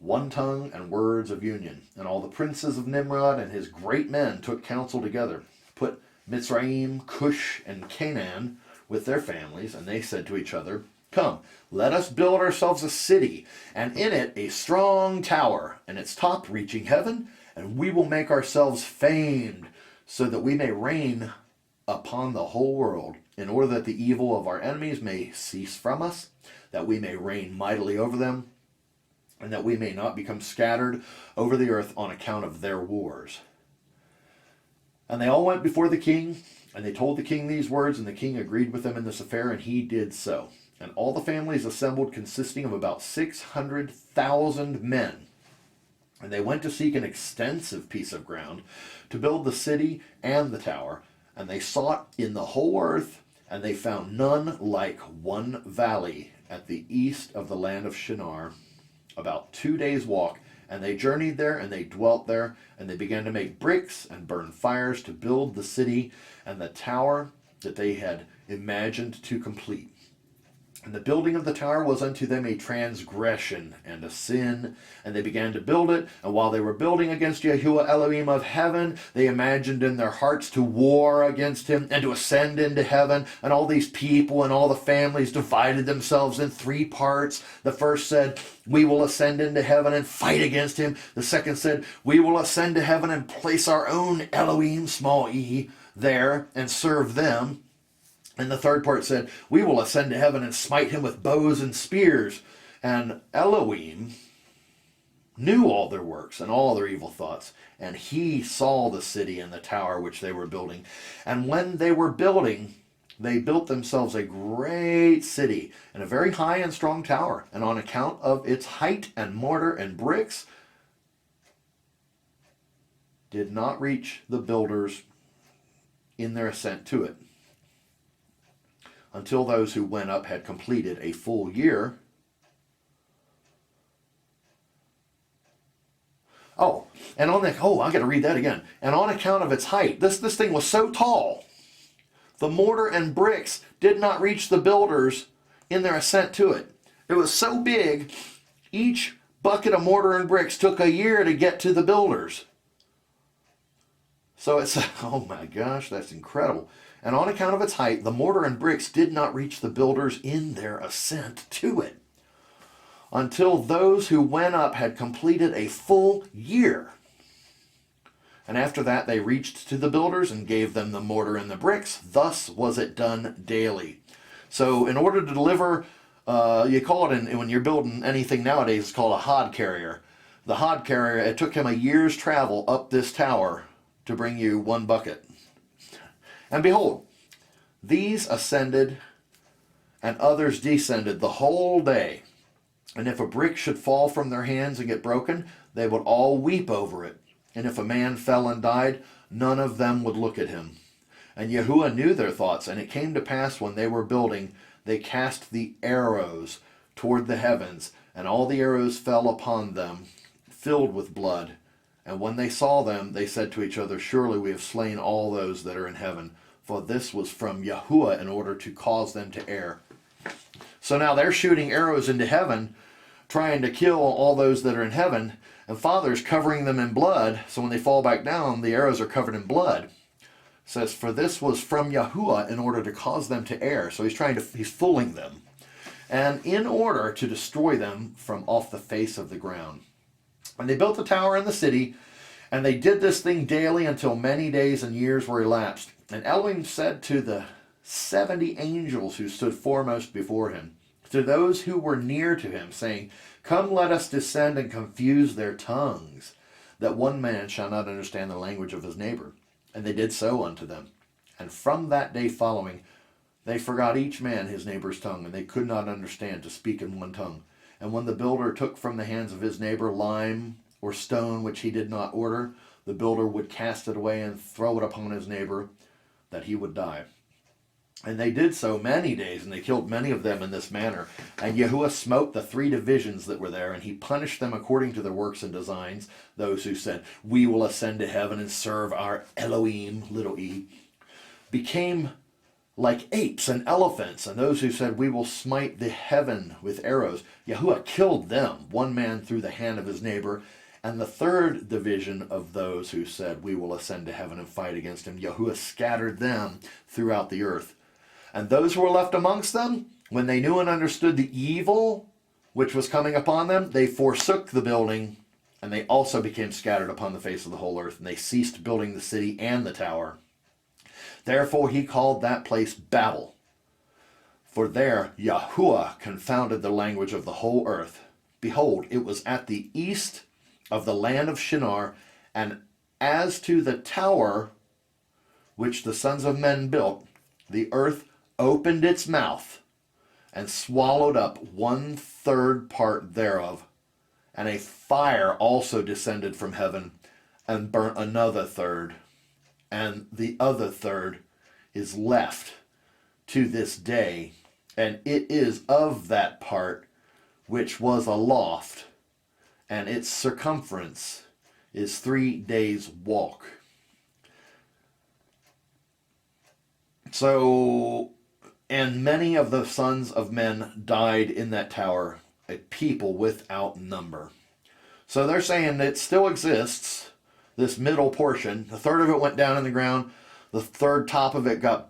one tongue and words of union. And all the princes of Nimrod and his great men took counsel together, put Mitzrayim, Cush, and Canaan with their families, and they said to each other, come, let us build ourselves a city, and in it a strong tower, and its top reaching heaven, and we will make ourselves famed, so that we may reign upon the whole world, in order that the evil of our enemies may cease from us, that we may reign mightily over them, and that we may not become scattered over the earth on account of their wars. And they all went before the king, and they told the king these words, and the king agreed with them in this affair, and he did so. And all the families assembled, consisting of about 600,000 men. And they went to seek an extensive piece of ground to build the city and the tower. And they sought in the whole earth, and they found none like one valley at the east of the land of Shinar, about 2 days' walk. And they journeyed there, and they dwelt there, and they began to make bricks and burn fires to build the city and the tower that they had imagined to complete. And the building of the tower was unto them a transgression and a sin, and they began to build it. And while they were building against Yahuwah Elohim of heaven, they imagined in their hearts to war against him and to ascend into heaven. And all these people and all the families divided themselves in three parts. The first said, we will ascend into heaven and fight against him. The second said, we will ascend to heaven and place our own Elohim, small e, there and serve them. And the third part said, we will ascend to heaven and smite him with bows and spears. And Elohim knew all their works and all their evil thoughts, and he saw the city and the tower which they were building. And when they were building, they built themselves a great city and a very high and strong tower. And on account of its height and mortar and bricks, did not reach the builders in their ascent to it, until those who went up had completed a full year. I got to read that again. And on account of its height, this thing was so tall, the mortar and bricks did not reach the builders in their ascent to it. It was so big, each bucket of mortar and bricks took a year to get to the builders. So it's, oh my gosh, that's incredible. And on account of its height, the mortar and bricks did not reach the builders in their ascent to it, until those who went up had completed a full year. And after that they reached to the builders and gave them the mortar and the bricks. Thus was it done daily. So in order to deliver, you call it, when you're building anything nowadays, it's called a hod carrier. The hod carrier, it took him a year's travel up this tower to bring you one bucket. And behold, these ascended and others descended the whole day. And if a brick should fall from their hands and get broken, they would all weep over it. And if a man fell and died, none of them would look at him. And Yahuwah knew their thoughts, and it came to pass when they were building, they cast the arrows toward the heavens, and all the arrows fell upon them, filled with blood. And when they saw them, they said to each other, surely we have slain all those that are in heaven, for this was from Yahuwah in order to cause them to err. So now they're shooting arrows into heaven, trying to kill all those that are in heaven, and Father's covering them in blood, so when they fall back down, the arrows are covered in blood. It says, for this was from Yahuwah in order to cause them to err. So he's fooling them, and in order to destroy them from off the face of the ground. And they built the tower and the city, and they did this thing daily until many days and years were elapsed. And Elohim said to the 70 angels who stood foremost before him, to those who were near to him, saying, come, let us descend and confuse their tongues, that one man shall not understand the language of his neighbor. And they did so unto them. And from that day following, they forgot each man his neighbor's tongue, and they could not understand to speak in one tongue. And when the builder took from the hands of his neighbor lime or stone which he did not order, the builder would cast it away and throw it upon his neighbor, that he would die. And they did so many days, and they killed many of them in this manner. And Yahuwah smote the 3 divisions that were there, and he punished them according to their works and designs. Those who said, we will ascend to heaven and serve our Elohim, little e, became like apes and elephants. And those who said, we will smite the heaven with arrows, Yahuwah killed them, one man through the hand of his neighbor. And the 3rd division of those who said, we will ascend to heaven and fight against him, Yahuwah scattered them throughout the earth. And those who were left amongst them, when they knew and understood the evil which was coming upon them, they forsook the building, and they also became scattered upon the face of the whole earth, and they ceased building the city and the tower. Therefore he called that place Babel, for there Yahuwah confounded the language of the whole earth. Behold, it was at the east of the land of Shinar, and as to the tower which the sons of men built, the earth opened its mouth and swallowed up 1/3 part thereof, and a fire also descended from heaven and burnt another third, and the other third is left to this day, and it is of that part which was aloft, and its circumference is 3 days' walk. So, and many of the sons of men died in that tower, a people without number. So they're saying it still exists, this middle portion. A third of it went down in the ground. The third top of it got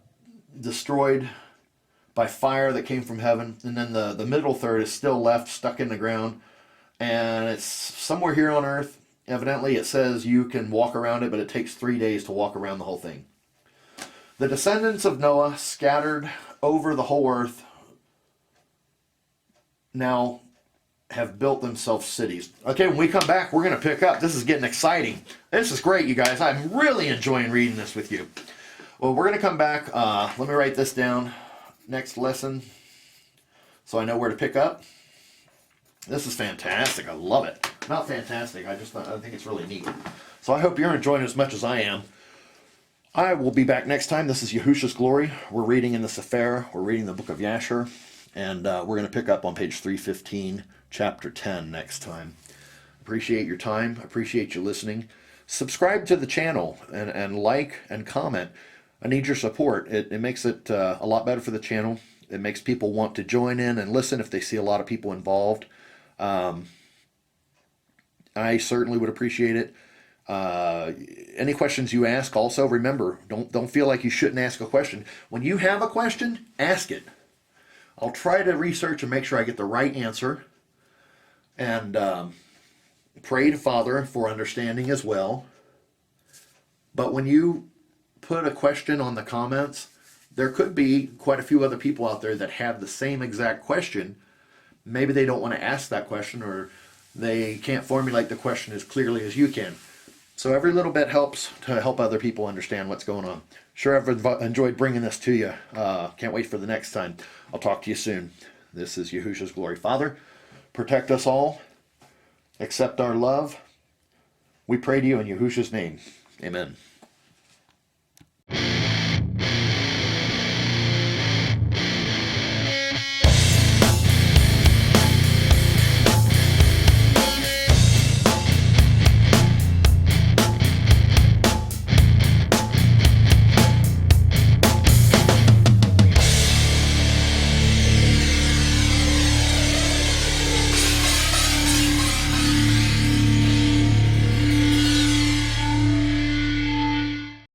destroyed by fire that came from heaven. And then the middle third is still left, stuck in the ground. And it's somewhere here on earth. Evidently it says you can walk around it, but it takes 3 days to walk around the whole thing. The descendants of Noah scattered over the whole earth. Now, have built themselves cities. Okay, when we come back, we're going to pick up. This is getting exciting. This is great, you guys. I'm really enjoying reading this with you. Well, we're going to come back. Let me write this down. Next lesson, so I know where to pick up. This is fantastic. I love it. Not fantastic. I think it's really neat. So I hope you're enjoying it as much as I am. I will be back next time. This is Yehusha's Glory. We're reading in the Sefer. We're reading the book of Jasher. And we're going to pick up on page 315, chapter 10 next time. Appreciate your time. Appreciate you listening. Subscribe to the channel and like and comment. I need your support. It makes it a lot better for the channel. It makes people want to join in and listen if they see a lot of people involved. I certainly would appreciate it. Any questions you ask, also remember, don't feel like you shouldn't ask a question. When you have a question, ask it. I'll try to research and make sure I get the right answer, and pray to Father for understanding as well. But when you put a question on the comments, there could be quite a few other people out there that have the same exact question. Maybe they don't want to ask that question, or they can't formulate the question as clearly as you can. So every little bit helps to help other people understand what's going on. Sure, I've enjoyed bringing this to you. Can't wait for the next time. I'll talk to you soon. This is Yehusha's Glory. Father, protect us all. Accept our love. We pray to you in Yehusha's name. Amen.